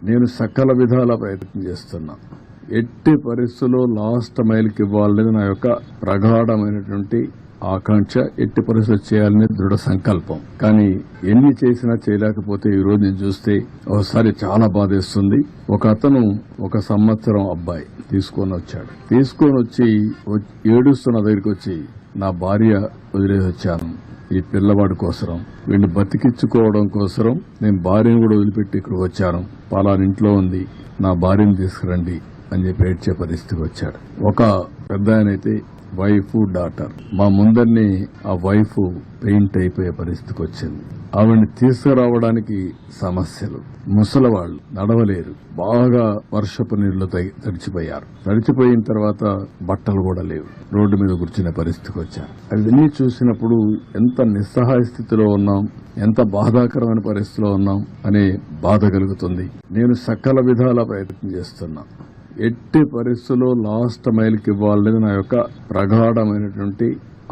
నేను సకల విధాల ప్రయత్నం చేస్తున్నా. ఎట్టి పరిస్థితుల్లో లాస్ట్ మైల్కి ఇవ్వాలనేది నా యొక్క ప్రగాఢమైనటువంటి ఆకాంక్ష. ఎట్టి పరిస్థితులు చేయాలనే దృఢ సంకల్పం. కానీ ఎన్ని చేసినా చేయలేకపోతే ఈ రోజు నేను చూస్తే ఒకసారి చాలా బాధేస్తుంది. ఒక అతను 1 సంవత్సరం అబ్బాయి తీసుకొని వచ్చి ఏడుస్తున్న దగ్గరికి వచ్చి, నా భార్య వదిలేసి వచ్చాను ఈ పిల్లవాడి కోసరం, వీడిని బతికించుకోవడం కోసరం నేను భార్యను కూడా వదిలిపెట్టి ఇక్కడికి వచ్చాను, పలానా ఇంట్లో ఉంది, నా భార్యను తీసుకురండి అని చెప్పి ఏడ్చే పరిస్థితికి వచ్చాడు. ఒక పెద్ద ఆయనైతే వైఫ్ డాటర్ మా ముందరిని ఆ వైఫ్ పెయింట్ అయిపోయే పరిస్థితికి వచ్చింది. ఆవిడ్ని తీసుకురావడానికి సమస్యలు. ముసలివాళ్లు నడవలేరు, బాగా వర్షపు నీళ్లు తడిచిపోయారు. తడిచిపోయిన తర్వాత బట్టలు కూడా లేవు, రోడ్డు మీద కూర్చునే పరిస్థితికి వచ్చారు. అవన్నీ చూసినప్పుడు ఎంత నిస్సహాయ స్థితిలో ఉన్నాం, ఎంత బాధాకరమైన పరిస్థితిలో ఉన్నాం అనే బాధ కలుగుతుంది. నేను సకల విధాల ప్రయత్నం చేస్తున్నా. ఎట్టి పరిస్థితుల్లో లాస్ట్ మైల్కి ఇవ్వాలనేది నా యొక్క ప్రగాఢమైనటువంటి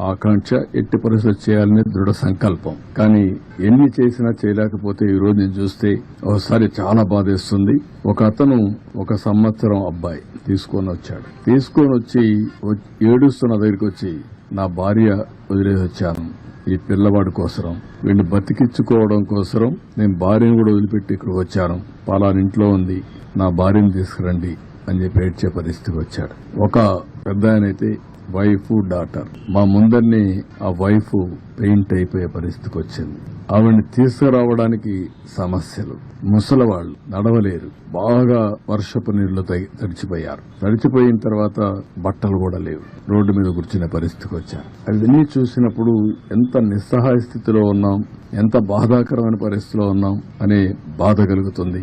ఆకాంక్ష. ఎట్టి పరిస్థితులు చేయాలనే దృఢ సంకల్పం. కానీ ఎన్ని చేసినా చేయలేకపోతే ఈ రోజు నేను చూస్తే ఒకసారి చాలా బాధేస్తుంది. ఒక అతను 1 సంవత్సరం అబ్బాయి తీసుకొని వచ్చి ఏడుస్తున్న దగ్గరికి వచ్చి, నా భార్య వదిలేసి వచ్చాను ఈ పిల్లవాడి కోసరం, వీడిని బతికించుకోవడం కోసరం నేను భార్యను కూడా వదిలిపెట్టి ఇక్కడికి వచ్చాను, పలానా ఇంట్లో ఉంది, నా భార్యను తీసుకురండి అని చెప్పి ఏడ్చే పరిస్థితికి వచ్చాడు. ఒక పెద్ద ఆయనైతే వైఫ్ డాటర్ మా ముందరిని ఆ వైఫ్ పెయింట్ అయిపోయే పరిస్థితికి వచ్చింది. ఆవిడ్ని తీసుకురావడానికి సమస్యలు. ముసలివాళ్లు నడవలేరు, బాగా వర్షపు నీళ్లు తడిచిపోయారు. తడిచిపోయిన తర్వాత బట్టలు కూడా లేవు, రోడ్డు మీద కూర్చునే పరిస్థితికి వచ్చారు. అవన్నీ చూసినప్పుడు ఎంత నిస్సహాయ స్థితిలో ఉన్నాం, ఎంత బాధాకరమైన పరిస్థితిలో ఉన్నాం అనే బాధ కలుగుతుంది.